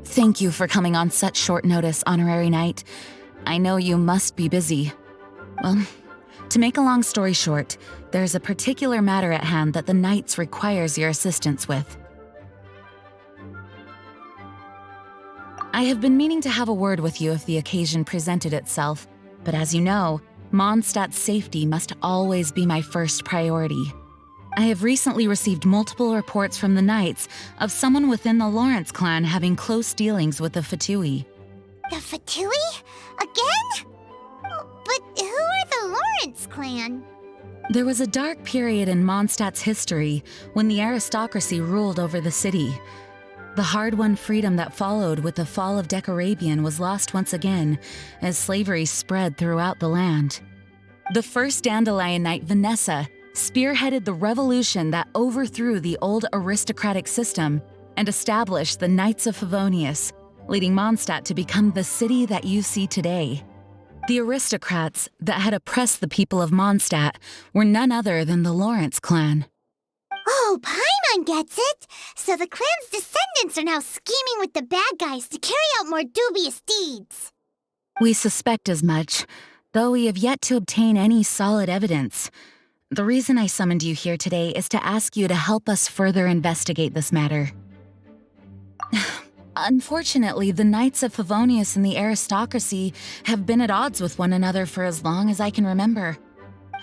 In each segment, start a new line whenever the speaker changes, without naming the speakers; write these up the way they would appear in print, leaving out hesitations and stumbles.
Thank you for coming on such short notice, Honorary Knight. I know you must be busy. Well, to make a long story short, there's a particular matter at hand that the Knights requires your assistance with. I have been meaning to have a word with you if the occasion presented itself, but as you know, Mondstadt's safety must always be my first priority. I have recently received multiple reports from the Knights of someone within the Lawrence clan having close dealings with the Fatui.
The Fatui? Again? But who are the Lawrence clan?
There was a dark period in Mondstadt's history when the aristocracy ruled over the city. The hard-won freedom that followed with the fall of Decorabian was lost once again as slavery spread throughout the land. The first Dandelion Knight, Vanessa, spearheaded the revolution that overthrew the old aristocratic system and established the Knights of Favoniuos, leading Mondstadt to become the city that you see today. The aristocrats that had oppressed the people of Mondstadt were none other than the Lawrence clan.
Oh, Paimon gets it! So the clan's descendants are now scheming with the bad guys to carry out more dubious deeds.
We suspect as much, though we have yet to obtain any solid evidence. The reason I summoned you here today is to ask you to help us further investigate this matter. Unfortunately, the Knights of Favoniuos and the aristocracy have been at odds with one another for as long as I can remember.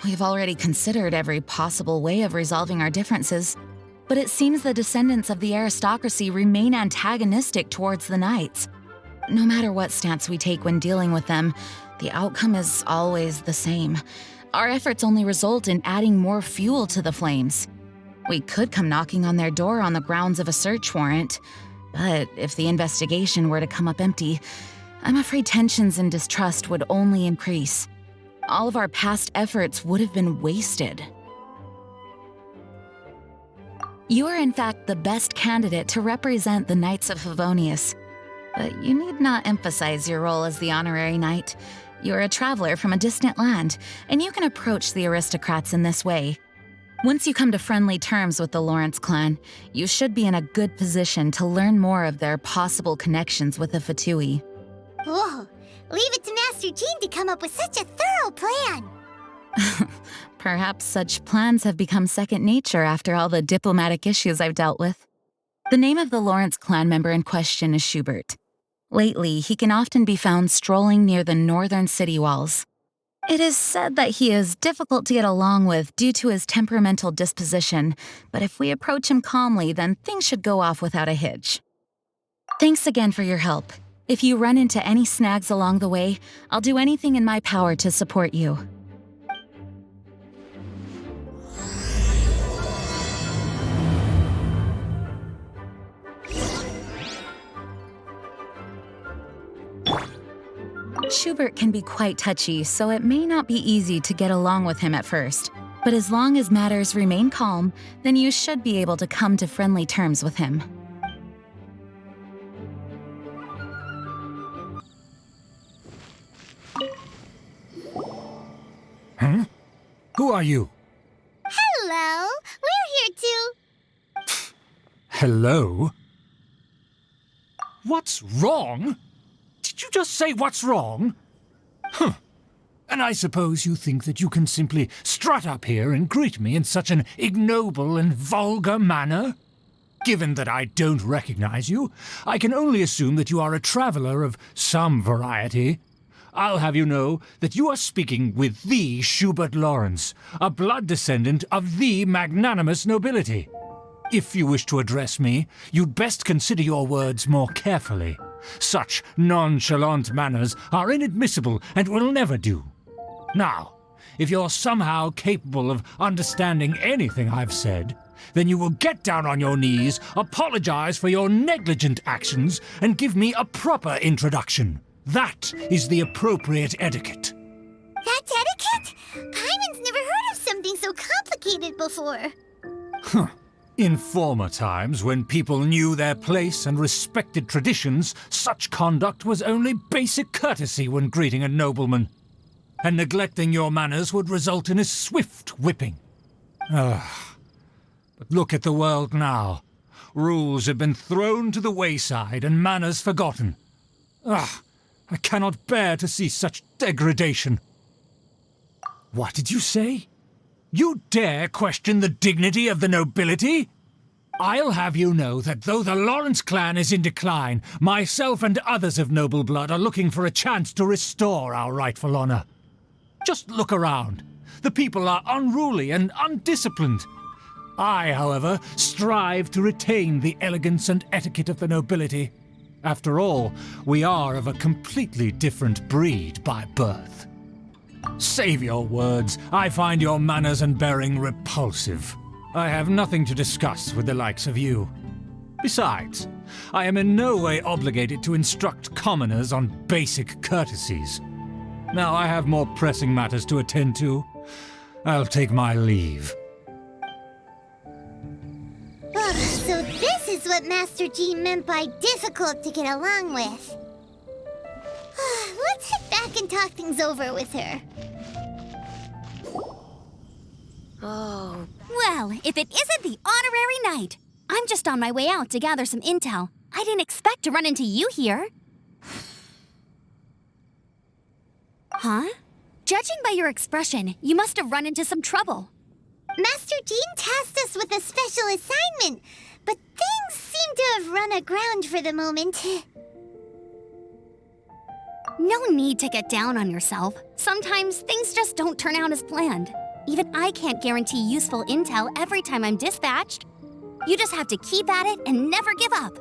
We've already considered every possible way of resolving our differences, but it seems the descendants of the aristocracy remain antagonistic towards the Knights. No matter what stance we take when dealing with them, the outcome is always the same. Our efforts only result in adding more fuel to the flames. We could come knocking on their door on the grounds of a search warrant, but if the investigation were to come up empty, I'm afraid tensions and distrust would only increase. All of our past efforts would have been wasted. You are in fact the best candidate to represent the Knights of Favoniuos, but you need not emphasize your role as the honorary knight. You're a traveler from a distant land, and you can approach the aristocrats in this way. Once you come to friendly terms with the Lawrence clan, you should be in a good position to learn more of their possible connections with the Fatui.
Whoa, leave it to Master Jean to come up with such a thorough plan.
Perhaps such plans have become second nature after all the diplomatic issues I've dealt with. The name of the Lawrence clan member in question is Schubert. Lately, he can often be found strolling near the northern city walls. It is said that he is difficult to get along with due to his temperamental disposition, but if we approach him calmly, then things should go off without a hitch. Thanks again for your help. If you run into any snags along the way, I'll do anything in my power to support you. Schubert can be quite touchy, so it may not be easy to get along with him at first. But as long as matters remain calm, then you should be able to come to friendly terms with him.
Huh? Who are you?
Hello, we're here too.
Hello? What's wrong? Did you just say what's wrong? Huh. And I suppose you think that you can simply strut up here and greet me in such an ignoble and vulgar manner? Given that I don't recognize you, I can only assume that you are a traveler of some variety. I'll have you know that you are speaking with the Schubert Lawrence, a blood descendant of the magnanimous nobility. If you wish to address me, you'd best consider your words more carefully. Such nonchalant manners are inadmissible and will never do. Now, if you're somehow capable of understanding anything I've said, then you will get down on your knees, apologize for your negligent actions, and give me a proper introduction. That is the appropriate etiquette.
That's etiquette? Paimon's never heard of something so complicated before.
Huh. In former times, when people knew their place and respected traditions, such conduct was only basic courtesy when greeting a nobleman. And neglecting your manners would result in a swift whipping. But look at the world now. Rules have been thrown to the wayside and manners forgotten. Ah, I cannot bear to see such degradation. What did you say? You dare question the dignity of the nobility? I'll have you know that though the Lawrence clan is in decline, myself and others of noble blood are looking for a chance to restore our rightful honor. Just look around. The people are unruly and undisciplined. I, however, strive to retain the elegance and etiquette of the nobility. After all, we are of a completely different breed by birth. Save your words. I find your manners and bearing repulsive. I have nothing to discuss with the likes of you. Besides, I am in no way obligated to instruct commoners on basic courtesies. Now I have more pressing matters to attend to. I'll take my leave.
So this is what Master Jean meant by difficult to get along with. Let's head back and talk things over with her.
Oh. Well, if it isn't the honorary knight. I'm just on my way out to gather some intel. I didn't expect to run into you here. Huh? Judging by your expression, you must have run into some trouble.
Master Jean tasked us with a special assignment, but things seem to have run aground for the moment.
No need to get down on yourself. Sometimes things just don't turn out as planned. Even I can't guarantee useful intel every time I'm dispatched. You just have to keep at it and never give up.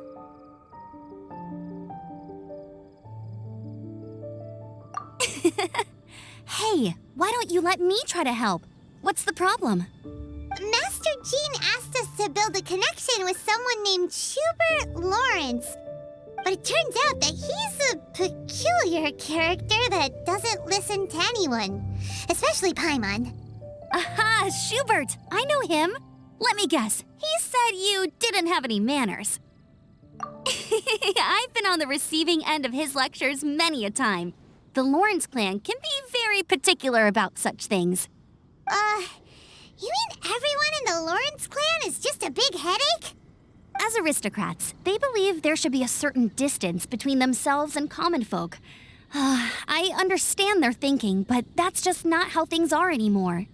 Hey, why don't you let me try to help? What's the problem?
Master Jean asked us to build a connection with someone named Schubert Lawrence. But it turns out that he's a peculiar character that doesn't listen to anyone, especially Paimon.
Aha, Schubert! I know him. Let me guess, he said you didn't have any manners. I've been on the receiving end of his lectures many a time. The Lawrence clan can be very particular about such things.
You mean everyone in the Lawrence clan is just a big headache?
As aristocrats, they believe there should be a certain distance between themselves and common folk. I understand their thinking, but that's just not how things are anymore.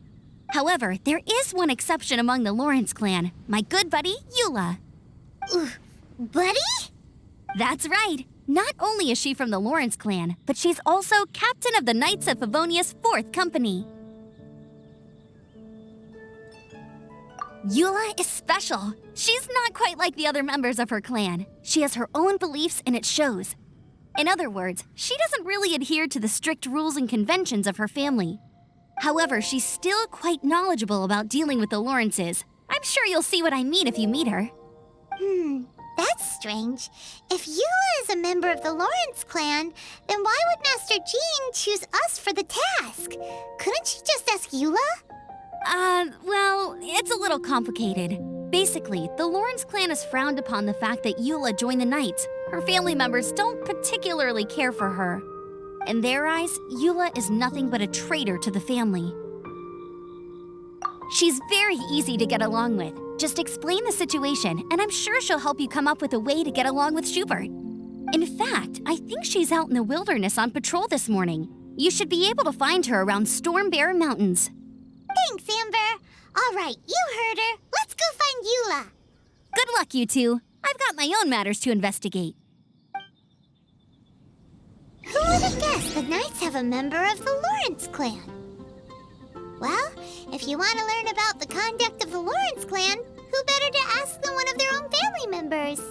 However, there is one exception among the Lawrence clan, my good buddy, Eula.
Buddy?
That's right. Not only is she from the Lawrence clan, but she's also captain of the Knights of Favonius' 4th Company. Eula is special. She's not quite like the other members of her clan. She has her own beliefs and it shows. In other words, she doesn't really adhere to the strict rules and conventions of her family. However, she's still quite knowledgeable about dealing with the Lawrences. I'm sure you'll see what I mean if you meet her.
That's strange. If Eula is a member of the Lawrence clan, then why would Master Jean choose us for the task? Couldn't she just ask Eula?
Well, it's a little complicated. Basically, the Lawrence clan has frowned upon the fact that Eula joined the Knights. Her family members don't particularly care for her. In their eyes, Eula is nothing but a traitor to the family. She's very easy to get along with. Just explain the situation, and I'm sure she'll help you come up with a way to get along with Schubert. In fact, I think she's out in the wilderness on patrol this morning. You should be able to find her around Storm Bear Mountains.
Thanks, Amber. All right, you heard her. Let's go find Eula.
Good luck, you two. I've got my own matters to investigate.
Who would have guessed the Knights have a member of the Lawrence clan? Well, if you want to learn about the conduct of the Lawrence clan, who better to ask than one of their own family members?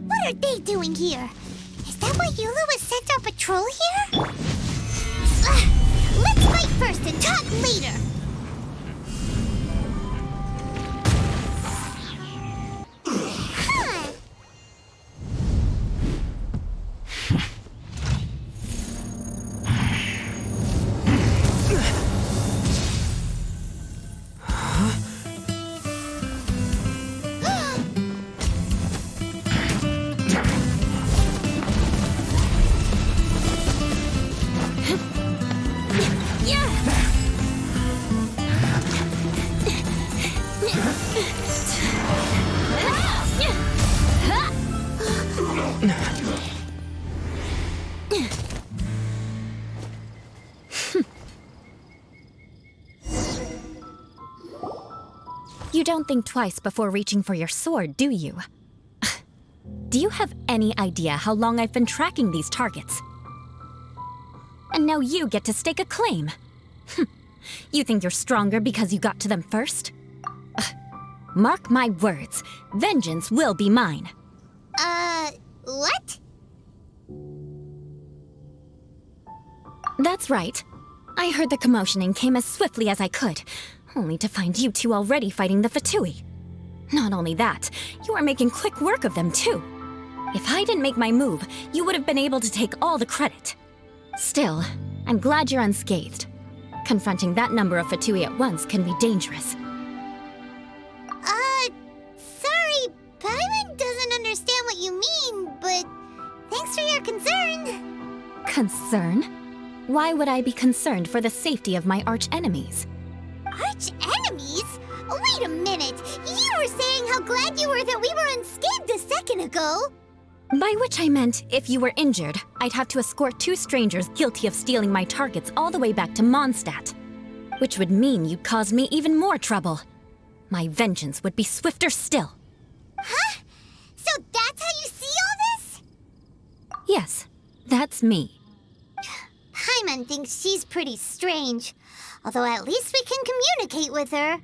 What are they doing here? Is that why Eula was sent on patrol here? Let's fight first and talk later! Huh.
don't think twice before reaching for your sword, do you? Do you have any idea how long I've been tracking these targets? And now you get to stake a claim. You think you're stronger because you got to them first? Mark my words, vengeance will be mine.
What?
That's right. I heard the commotion and came as swiftly as I could, only to find you two already fighting the Fatui. Not only that, you are making quick work of them too. If I didn't make my move, you would have been able to take all the credit. Still, I'm glad you're unscathed. Confronting that number of Fatui at once can be dangerous.
Sorry, Paimon doesn't understand what you mean, but thanks for your concern.
Concern? Why would I be concerned for the safety of my arch-enemies?
Arch-enemies? Wait a minute! You were saying how glad you were that we were unscathed a second ago!
By which I meant, if you were injured, I'd have to escort 2 strangers guilty of stealing my targets all the way back to Mondstadt. Which would mean you'd cause me even more trouble. My vengeance would be swifter still.
Huh? So that's how you see all this?
Yes, that's me.
Paimon thinks she's pretty strange. Although at least we can communicate with her.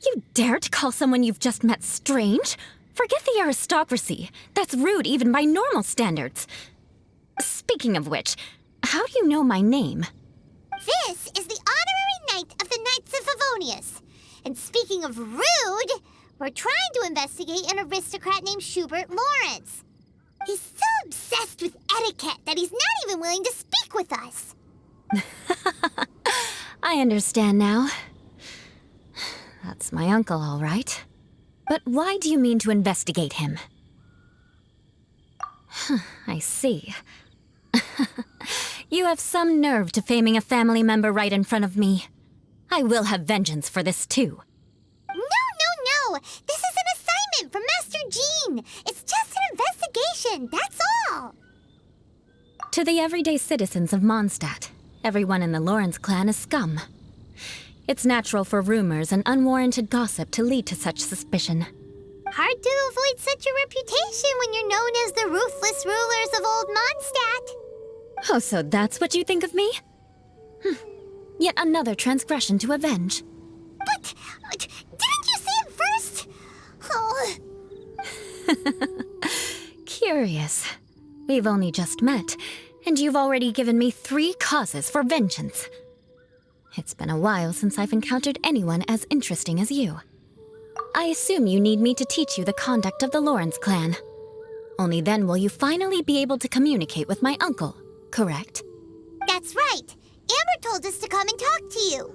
You dare to call someone you've just met strange? Forget the aristocracy. That's rude even by normal standards. Speaking of which, how do you know my name?
This is the honorary knight of the Knights of Favonius. And speaking of rude, we're trying to investigate an aristocrat named Schubert Lawrence. He's so obsessed with etiquette that he's not even willing to speak with us.
I understand now. That's my uncle, all right. But why do you mean to investigate him? I see. You have some nerve to faming a family member right in front of me. I will have vengeance for this too.
No! This is an assignment from Master Jean. It's just an investigation, that's all.
To the everyday citizens of Mondstadt, everyone in the Lawrence clan is scum. It's natural for rumors and unwarranted gossip to lead to such suspicion.
Hard to avoid such a reputation when you're known as the ruthless rulers of Old Mondstadt.
Oh, so that's what you think of me? Yet another transgression to avenge.
But didn't you see him first? Oh.
Curious. We've only just met, and you've already given me 3 causes for vengeance. It's been a while since I've encountered anyone as interesting as you. I assume you need me to teach you the conduct of the Lawrence clan. Only then will you finally be able to communicate with my uncle, correct?
That's right. Amber told us to come and talk to you.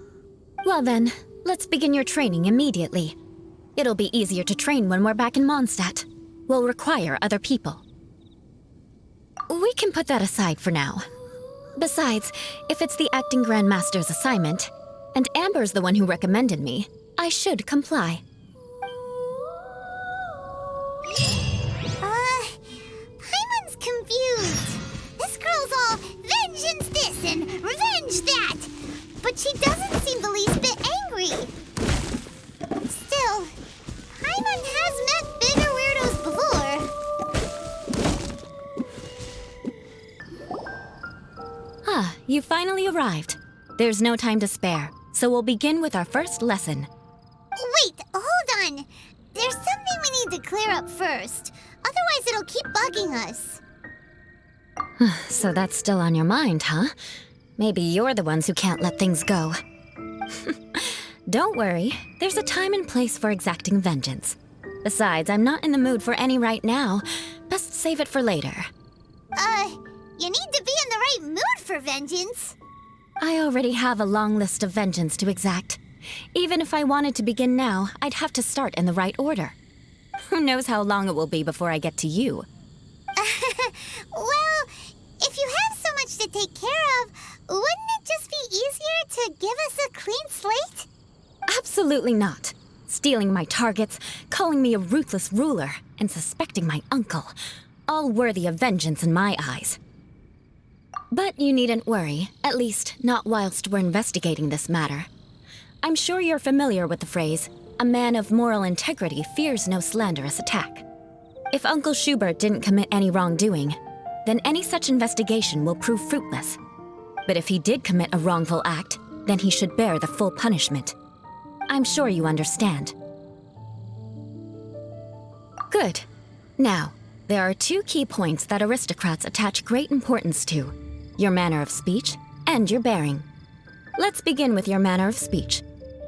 Well then, let's begin your training immediately. It'll be easier to train when we're back in Mondstadt. We'll require other people. We can put that aside for now. Besides, if it's the acting Grandmaster's assignment, and Amber's the one who recommended me, I should comply.
Paimon's confused. This girl's all vengeance this and revenge that. But she doesn't seem the least bit angry. Still, Paimon has met bigger weirdos before.
Ah, you finally arrived. There's no time to spare, so we'll begin with our first lesson.
Wait, hold on. There's something we need to clear up first. Otherwise, it'll keep bugging us.
So that's still on your mind, huh? Maybe you're the ones who can't let things go. Don't worry, there's a time and place for exacting vengeance. Besides, I'm not in the mood for any right now. Best save it for later.
You need to be in the right mood for vengeance.
I already have a long list of vengeance to exact. Even if I wanted to begin now, I'd have to start in the right order. Who knows how long it will be before I get to you?
Well, if you have so much to take care of, wouldn't it just be easier to give us a clean slate?
Absolutely not. Stealing my targets, calling me a ruthless ruler, and suspecting my uncle. All worthy of vengeance in my eyes. But you needn't worry, at least not whilst we're investigating this matter. I'm sure you're familiar with the phrase, A man of moral integrity fears no slanderous attack. If Uncle Schubert didn't commit any wrongdoing, then any such investigation will prove fruitless. But if he did commit a wrongful act, then he should bear the full punishment. I'm sure you understand. Good. Now, there are two key points that aristocrats attach great importance to: your manner of speech and your bearing. Let's begin with your manner of speech.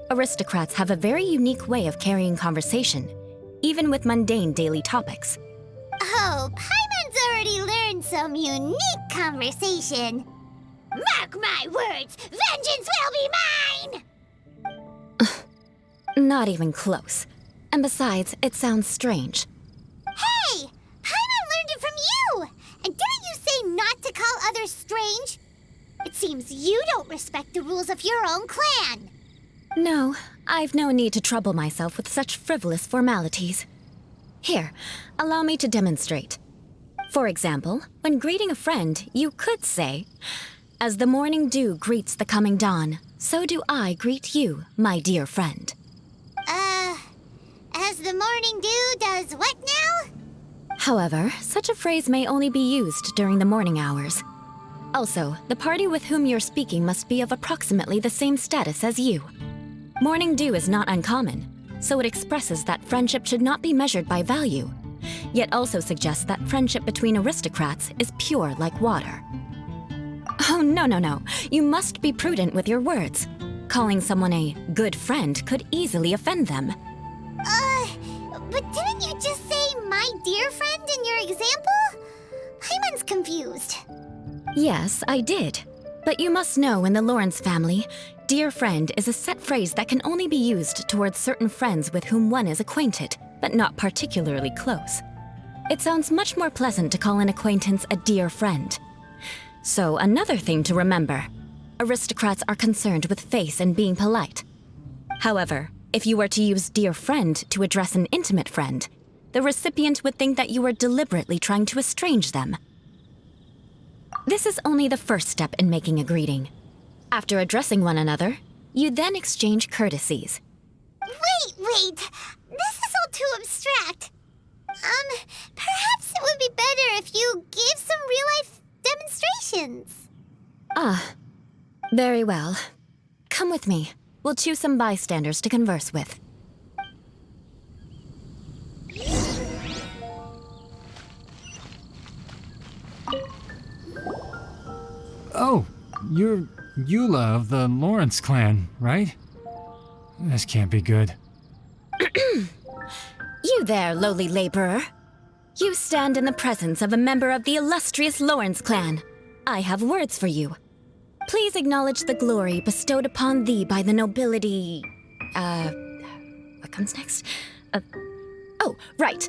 Aristocrats have a very unique way of carrying conversation, even with mundane daily topics.
Oh, Paimon's already learned some unique conversation. Mark my words, vengeance will be mine!
Not even close. And besides, it sounds strange.
Hey! Paimon learned it from you! And didn't you say not to call others strange? It seems you don't respect the rules of your own clan.
No, I've no need to trouble myself with such frivolous formalities. Here, allow me to demonstrate. For example, when greeting a friend, you could say, "As the morning dew greets the coming dawn, so do I greet you, my dear friend."
As the morning dew does what now?
However, such a phrase may only be used during the morning hours. Also, the party with whom you're speaking must be of approximately the same status as you. Morning dew is not uncommon, so it expresses that friendship should not be measured by value, yet also suggests that friendship between aristocrats is pure like water. Oh, no. You must be prudent with your words. Calling someone a good friend could easily offend them.
But didn't you just say my dear friend in your example? Paimon's confused.
Yes, I did. But you must know in the Lawrence family, dear friend is a set phrase that can only be used towards certain friends with whom one is acquainted, but not particularly close. It sounds much more pleasant to call an acquaintance a dear friend. So another thing to remember, aristocrats are concerned with face and being polite. However, if you were to use dear friend to address an intimate friend, the recipient would think that you were deliberately trying to estrange them. This is only the first step in making a greeting. After addressing one another, you then exchange courtesies.
Wait! This is all too abstract. Perhaps it would be better if you gave some real-life demonstrations.
Ah, very well. Come with me. We'll choose some bystanders to converse with.
Oh, you're Eula of the Lawrence clan, right? This can't be good.
You there, lowly laborer. You stand in the presence of a member of the illustrious Lawrence clan. I have words for you. Please acknowledge the glory bestowed upon thee by the nobility... What comes next? Oh, right.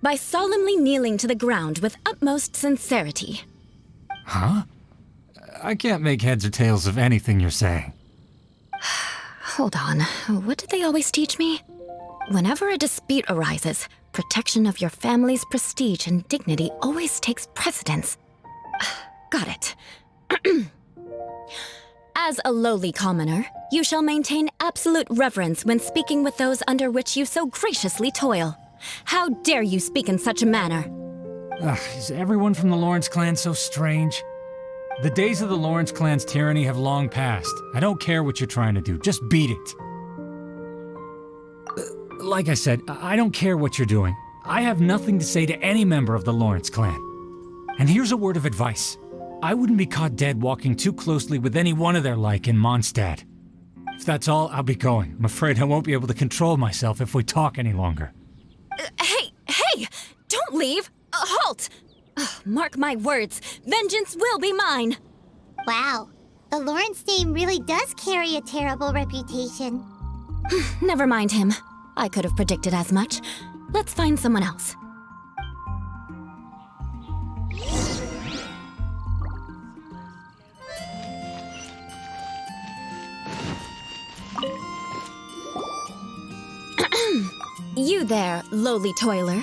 By solemnly kneeling to the ground with utmost sincerity.
Huh? I can't make heads or tails of anything you're saying.
Hold on. What did they always teach me? Whenever a dispute arises, protection of your family's prestige and dignity always takes precedence. Got it. As a lowly commoner, you shall maintain absolute reverence when speaking with those under which you so graciously toil. How dare you speak in such a manner?
Is everyone from the Lawrence clan so strange? The days of the Lawrence clan's tyranny have long passed. I don't care what you're trying to do, just beat it. Like I said, I don't care what you're doing. I have nothing to say to any member of the Lawrence clan. And here's a word of advice. I wouldn't be caught dead walking too closely with any one of their like in Mondstadt. If that's all, I'll be going. I'm afraid I won't be able to control myself if we talk any longer.
Hey! Don't leave! Halt! Mark my words, vengeance will be mine!
Wow, the Lawrence name really does carry a terrible reputation.
Never mind him. I could have predicted as much. Let's find someone else. You there, lowly toiler.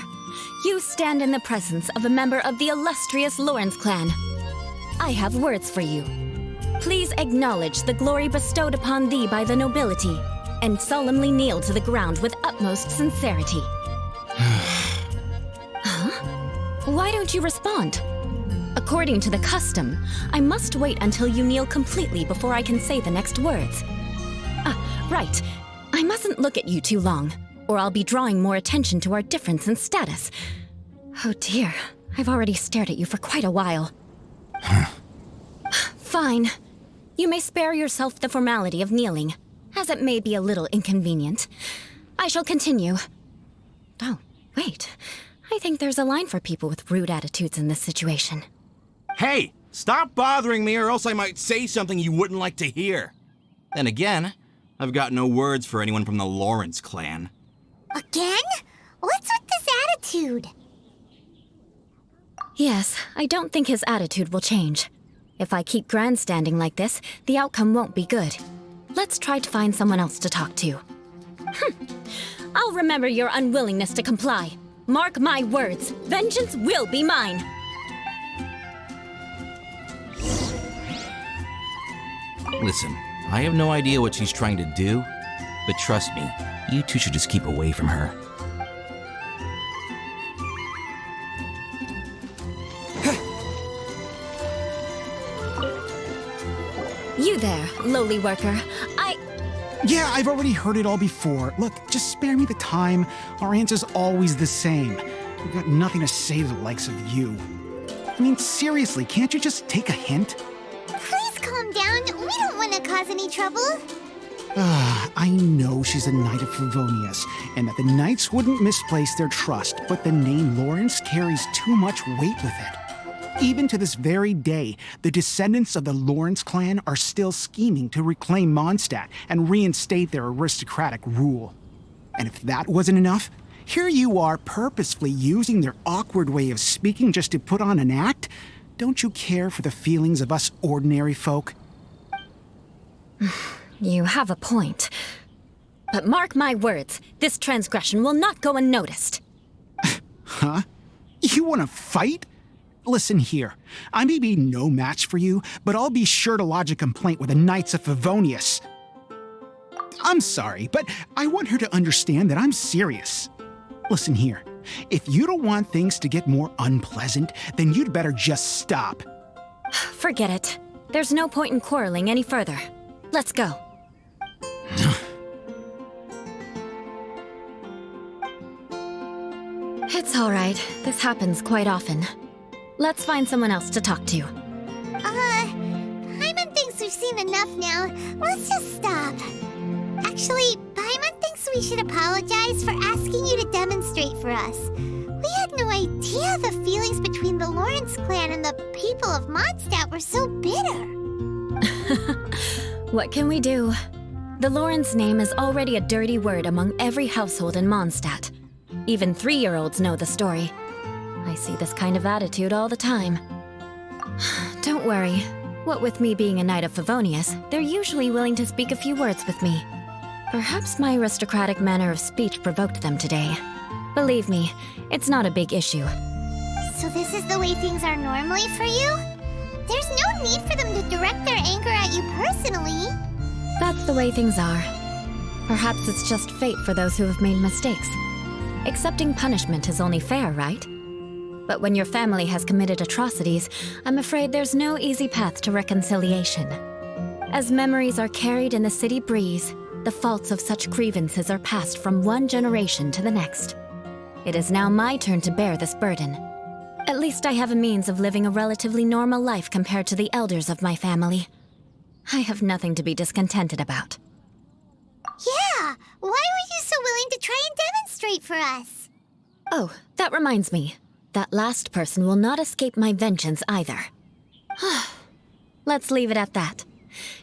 You stand in the presence of a member of the illustrious Lawrence clan. I have words for you. Please acknowledge the glory bestowed upon thee by the nobility. and solemnly kneel to the ground with utmost sincerity. Huh? Why don't you respond? According to the custom, I must wait until you kneel completely before I can say the next words. Ah, right. I mustn't look at you too long, or I'll be drawing more attention to our difference in status. Oh dear, I've already stared at you for quite a while. Fine. You may spare yourself the formality of kneeling, as it may be a little inconvenient. I shall continue. Oh, wait. I think there's a line for people with rude attitudes in this situation.
Hey, stop bothering me or else I might say something you wouldn't like to hear. Then again, I've got no words for anyone from the Lawrence clan.
Again? What's with this attitude?
Yes, I don't think his attitude will change. If I keep grandstanding like this, the outcome won't be good. Let's try to find someone else to talk to. I'll remember your unwillingness to comply. Mark my words, vengeance will be mine.
Listen, I have no idea what she's trying to do, but trust me, you two should just keep away from her.
You there, lowly worker.
Yeah, I've already heard it all before. Look, just spare me the time. Our answer's always the same. We've got nothing to say to the likes of you. I mean, seriously, can't you just take a hint?
Please calm down. We don't want to cause any trouble.
I know she's a knight of Favonius, and that the knights wouldn't misplace their trust, but the name Lawrence carries too much weight with it. Even to this very day, the descendants of the Lawrence clan are still scheming to reclaim Mondstadt and reinstate their aristocratic rule. And if that wasn't enough, here you are purposefully using their awkward way of speaking just to put on an act? Don't you care for the feelings of us ordinary folk?
You have a point. But mark my words, this transgression will not go unnoticed.
Huh? You want to fight? Listen here, I may be no match for you, but I'll be sure to lodge a complaint with the Knights of Favonius. I'm sorry, but I want her to understand that I'm serious. Listen here, if you don't want things to get more unpleasant, then you'd better just stop.
Forget it. There's no point in quarreling any further. Let's go. It's all right. This happens quite often. Let's find someone else to talk to.
Paimon thinks we've seen enough now. Let's just stop. Actually, Paimon thinks we should apologize for asking you to demonstrate for us. We had no idea the feelings between the Lawrence clan and the people of Mondstadt were so bitter.
What can we do? The Lawrence name is already a dirty word among every household in Mondstadt. Even 3-year-olds know the story. I see this kind of attitude all the time. Don't worry. What with me being a Knight of Favonius, they're usually willing to speak a few words with me. Perhaps my aristocratic manner of speech provoked them today. Believe me, it's not a big issue.
So this is the way things are normally for you? There's no need for them to direct their anger at you personally.
That's the way things are. Perhaps it's just fate for those who have made mistakes. Accepting punishment is only fair, right? But when your family has committed atrocities, I'm afraid there's no easy path to reconciliation. As memories are carried in the city breeze, the faults of such grievances are passed from one generation to the next. It is now my turn to bear this burden. At least I have a means of living a relatively normal life compared to the elders of my family. I have nothing to be discontented about.
Yeah, why were you so willing to try and demonstrate for us?
Oh, that reminds me. That last person will not escape my vengeance either. Let's leave it at that.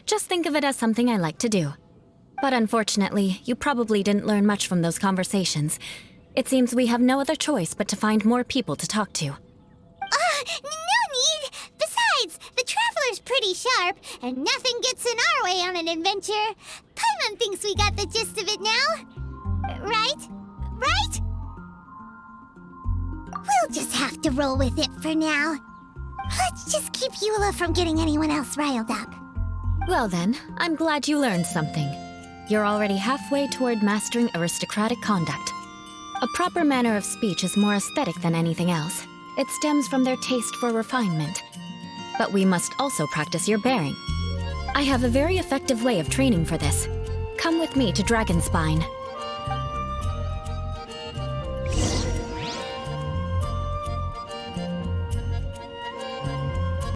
Just think of it as something I like to do. But unfortunately, you probably didn't learn much from those conversations. It seems we have no other choice but to find more people to talk to.
No need! Besides, the Traveler's pretty sharp, and nothing gets in our way on an adventure. Paimon thinks we got the gist of it now. Right? Right? We'll just have to roll with it for now. Let's just keep Eula from getting anyone else riled up.
Well then, I'm glad you learned something. you're already halfway toward mastering aristocratic conduct. A proper manner of speech is more aesthetic than anything else. It stems from their taste for refinement. But we must also practice your bearing. I have a very effective way of training for this. Come with me to Dragonspine.